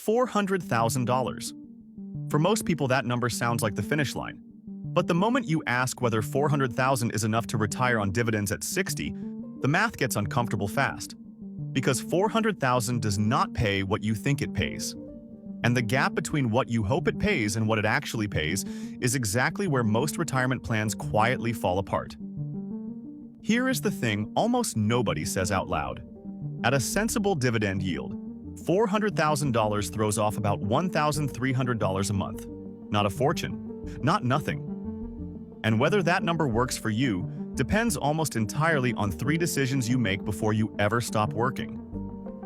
$400,000. For most people, that number sounds like the finish line. But the moment you ask whether $400,000 is enough to retire on dividends at 60, the math gets uncomfortable fast. Because $400,000 does not pay what you think it pays. And the gap between what you hope it pays and what it actually pays is exactly where most retirement plans quietly fall apart. Here is the thing almost nobody says out loud. At a sensible dividend yield, $400,000 throws off about $1,300 a month. Not a fortune, not nothing. And whether that number works for you depends almost entirely on 3 decisions you make before you ever stop working.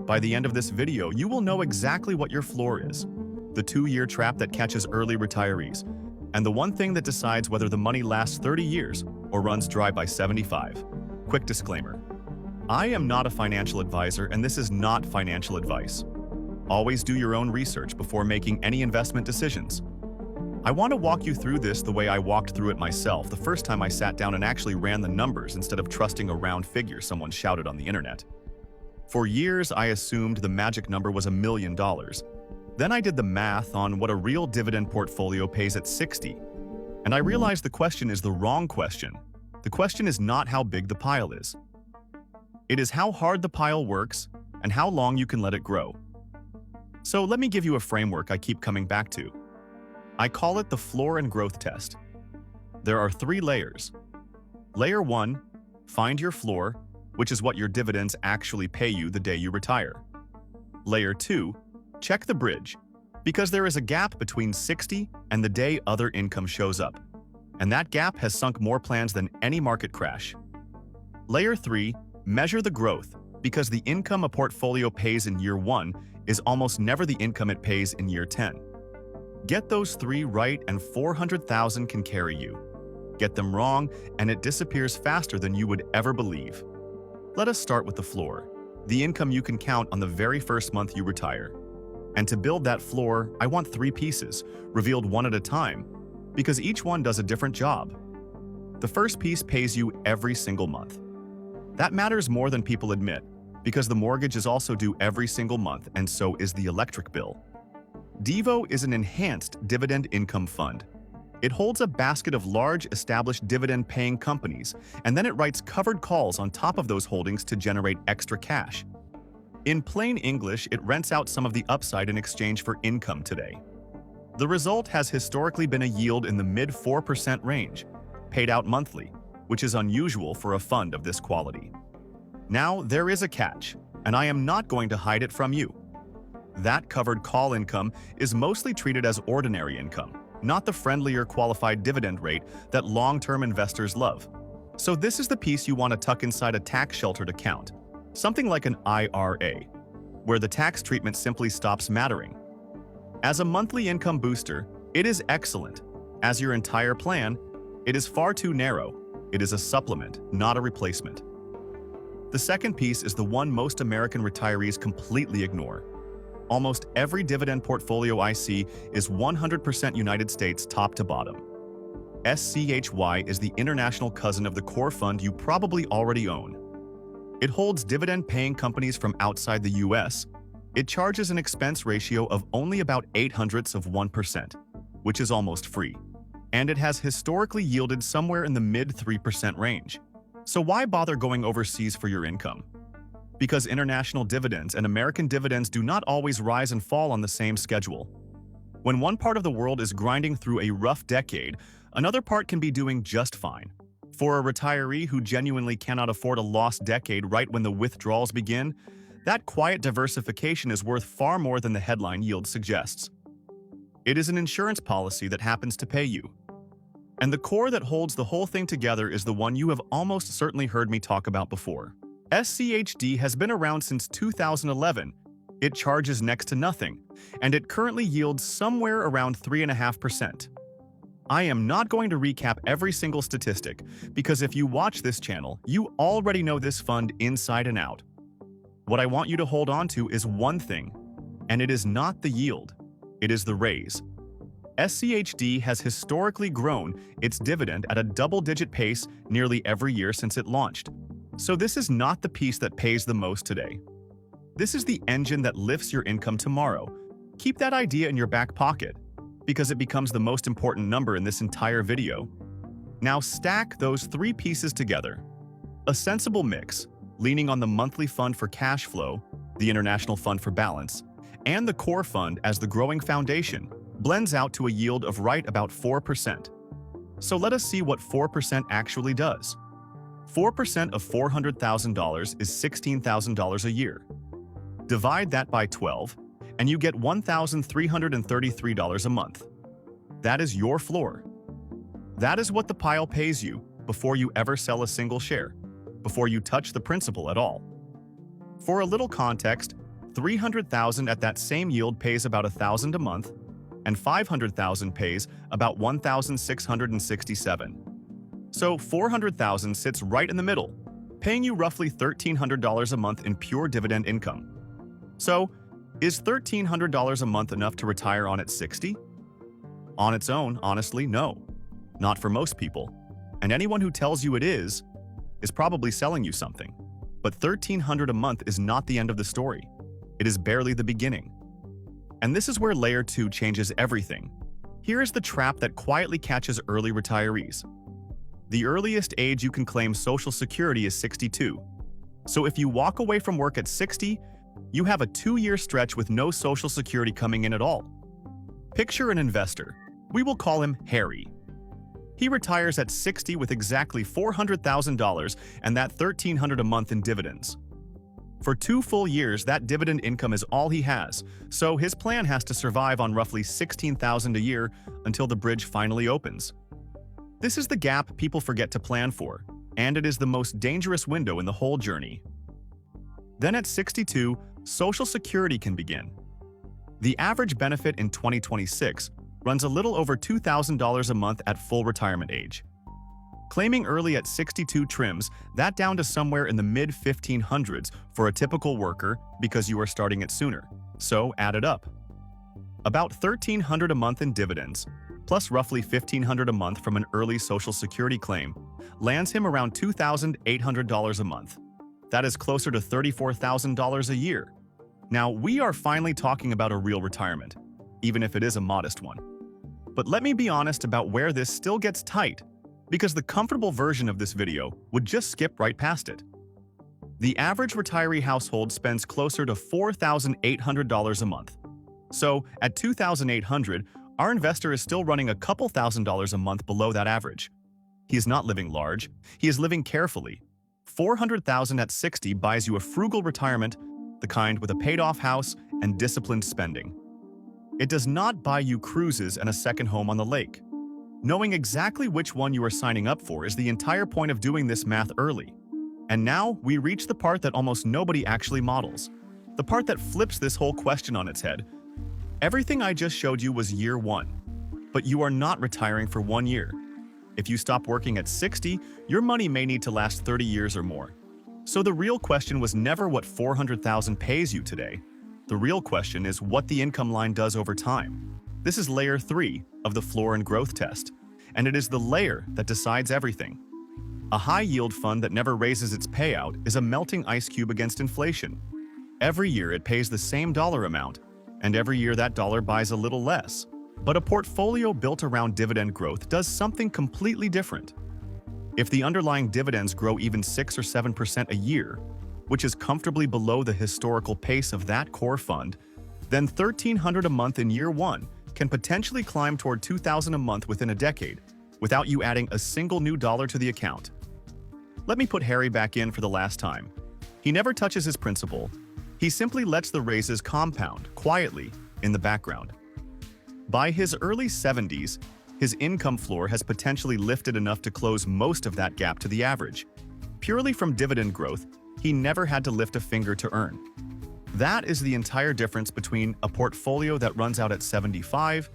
By the end of this video, you will know exactly what your floor is, the 2-year trap that catches early retirees, and the one thing that decides whether the money lasts 30 years or runs dry by 75. Quick disclaimer. I am not a financial advisor, and this is not financial advice. Always do your own research before making any investment decisions. I want to walk you through this the way I walked through it myself the first time I sat down and actually ran the numbers instead of trusting a round figure someone shouted on the internet. For years, I assumed the magic number was $1 million. Then I did the math on what a real dividend portfolio pays at 60, and I realized the question is the wrong question. The question is not how big the pile is. It is how hard the pile works and how long you can let it grow. So let me give you a framework I keep coming back to. I call it the floor and growth test. There are 3 layers. Layer 1, find your floor, which is what your dividends actually pay you the day you retire. Layer 2, check the bridge, because there is a gap between 60 and the day other income shows up. And that gap has sunk more plans than any market crash. Layer 3, measure the growth, because the income a portfolio pays in year 1 is almost never the income it pays in year 10. Get those 3 right and $400,000 can carry you. Get them wrong and it disappears faster than you would ever believe. Let us start with the floor, the income you can count on the very first month you retire. And to build that floor, I want 3 pieces, revealed one at a time, because each one does a different job. The first piece pays you every single month. That matters more than people admit, because the mortgage is also due every single month, and so is the electric bill. Devo is an enhanced dividend income fund. It holds a basket of large, established dividend-paying companies, and then it writes covered calls on top of those holdings to generate extra cash. In plain English, it rents out some of the upside in exchange for income today. The result has historically been a yield in the mid-4% range, paid out monthly, which is unusual for a fund of this quality. Now, there is a catch, and I am not going to hide it from you. That covered call income is mostly treated as ordinary income, not the friendlier qualified dividend rate that long-term investors love. So this is the piece you want to tuck inside a tax sheltered account, something like an IRA, where the tax treatment simply stops mattering. As a monthly income booster, it is excellent. As your entire plan, it is far too narrow. It is a supplement, not a replacement. The second piece is the one most American retirees completely ignore. Almost every dividend portfolio I see is 100% United States top to bottom. SCHD is the international cousin of the core fund you probably already own. It holds dividend-paying companies from outside the US. It charges an expense ratio of only about 0.08%, which is almost free. And it has historically yielded somewhere in the mid-3% range. So why bother going overseas for your income? Because international dividends and American dividends do not always rise and fall on the same schedule. When one part of the world is grinding through a rough decade, another part can be doing just fine. For a retiree who genuinely cannot afford a lost decade right when the withdrawals begin, that quiet diversification is worth far more than the headline yield suggests. It is an insurance policy that happens to pay you. And the core that holds the whole thing together is the one you have almost certainly heard me talk about before. SCHD has been around since 2011. It charges next to nothing, and it currently yields somewhere around 3.5%. I am not going to recap every single statistic, because if you watch this channel, you already know this fund inside and out. What I want you to hold on to is one thing, and it is not the yield, it is the raise. SCHD has historically grown its dividend at a double-digit pace nearly every year since it launched. So this is not the piece that pays the most today. This is the engine that lifts your income tomorrow, Keep that idea in your back pocket, because it becomes the most important number in this entire video. Now stack those three pieces together. A sensible mix, leaning on the monthly fund for cash flow, the international fund for balance, and the core fund as the growing foundation, blends out to a yield of right about 4%. So let us see what 4% actually does. 4% of $400,000 is $16,000 a year. Divide that by 12, and you get $1,333 a month. That is your floor. That is what the pile pays you before you ever sell a single share, before you touch the principal at all. For a little context, $300,000 at that same yield pays about $1,000 a month, and $500,000 pays about $1,667. So $400,000 sits right in the middle, paying you roughly $1,300 a month in pure dividend income. So, is $1,300 a month enough to retire on at 60? On its own, honestly, no. Not for most people. And anyone who tells you it is probably selling you something. But $1,300 a month is not the end of the story. It is barely the beginning. And this is where Layer 2 changes everything. Here is the trap that quietly catches early retirees. The earliest age you can claim Social Security is 62. So if you walk away from work at 60, you have a 2-year stretch with no Social Security coming in at all. Picture an investor. We will call him Harry. He retires at 60 with exactly $400,000 and that $1,300 a month in dividends. For 2 full years, that dividend income is all he has, so his plan has to survive on roughly $16,000 a year until the bridge finally opens. This is the gap people forget to plan for, and it is the most dangerous window in the whole journey. Then at 62, Social Security can begin. The average benefit in 2026 runs a little over $2,000 a month at full retirement age. Claiming early at 62 trims that down to somewhere in the mid-1500s for a typical worker because you are starting it sooner. So add it up. About $1,300 a month in dividends, plus roughly $1,500 a month from an early Social Security claim, lands him around $2,800 a month. That is closer to $34,000 a year. Now, we are finally talking about a real retirement, even if it is a modest one. But let me be honest about where this still gets tight, because the comfortable version of this video would just skip right past it. The average retiree household spends closer to $4,800 a month. So, at $2,800, our investor is still running a couple $1,000s a month below that average. He is not living large, he is living carefully. $400,000 at 60 buys you a frugal retirement, the kind with a paid-off house and disciplined spending. It does not buy you cruises and a second home on the lake. Knowing exactly which one you are signing up for is the entire point of doing this math early. And now we reach the part that almost nobody actually models. The part that flips this whole question on its head. Everything I just showed you was year 1. But you are not retiring for 1 year. If you stop working at 60, your money may need to last 30 years or more. So the real question was never what $400,000 pays you today. The real question is what the income line does over time. This is layer 3 of the floor and growth test, and it is the layer that decides everything. A high-yield fund that never raises its payout is a melting ice cube against inflation. Every year it pays the same dollar amount, and every year that dollar buys a little less. But a portfolio built around dividend growth does something completely different. If the underlying dividends grow even 6 or 7% a year, which is comfortably below the historical pace of that core fund, then $1,300 a month in year 1 can potentially climb toward $2,000 a month within a decade, without you adding a single new dollar to the account. Let me put Harry back in for the last time. He never touches his principal. He simply lets the raises compound, quietly, in the background. By his early 70s, his income floor has potentially lifted enough to close most of that gap to the average. Purely from dividend growth, he never had to lift a finger to earn. That is the entire difference between a portfolio that runs out at 75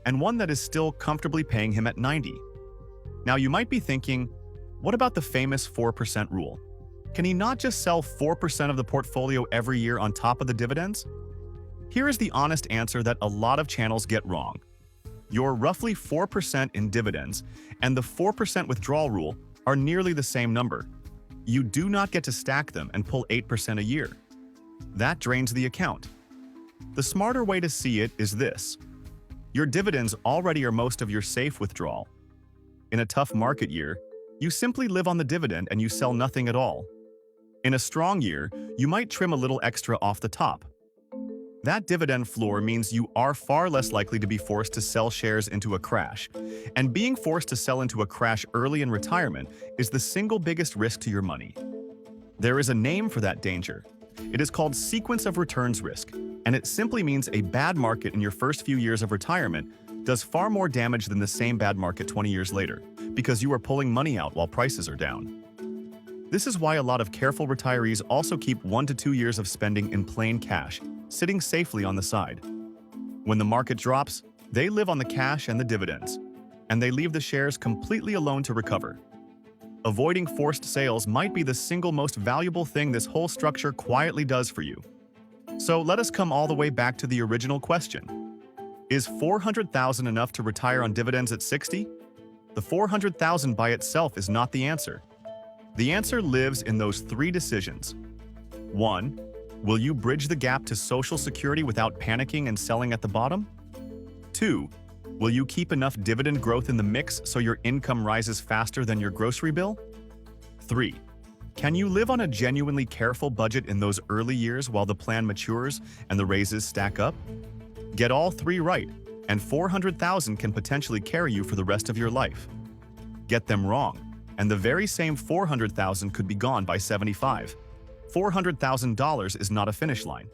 and one that is still comfortably paying him at 90. Now you might be thinking, what about the famous 4% rule? Can he not just sell 4% of the portfolio every year on top of the dividends? Here is the honest answer that a lot of channels get wrong. Your roughly 4% in dividends and the 4% withdrawal rule are nearly the same number. You do not get to stack them and pull 8% a year. That drains the account. The smarter way to see it is this. Your dividends already are most of your safe withdrawal. In a tough market year, you simply live on the dividend and you sell nothing at all. In a strong year, you might trim a little extra off the top. That dividend floor means you are far less likely to be forced to sell shares into a crash. And being forced to sell into a crash early in retirement is the single biggest risk to your money. There is a name for that danger. It is called sequence of returns risk, and it simply means a bad market in your first few years of retirement does far more damage than the same bad market 20 years later, because you are pulling money out while prices are down. This is why a lot of careful retirees also keep 1 to 2 years of spending in plain cash, sitting safely on the side. When the market drops, they live on the cash and the dividends, and they leave the shares completely alone to recover. Avoiding forced sales might be the single most valuable thing this whole structure quietly does for you. So let us come all the way back to the original question. Is $400,000 enough to retire on dividends at 60? The $400,000 by itself is not the answer. The answer lives in those 3 decisions. 1. Will you bridge the gap to Social Security without panicking and selling at the bottom? 2. Will you keep enough dividend growth in the mix so your income rises faster than your grocery bill? 3. Can you live on a genuinely careful budget in those early years while the plan matures and the raises stack up? Get all 3 right, and $400,000 can potentially carry you for the rest of your life. Get them wrong, and the very same $400,000 could be gone by 75. $400,000 is not a finish line.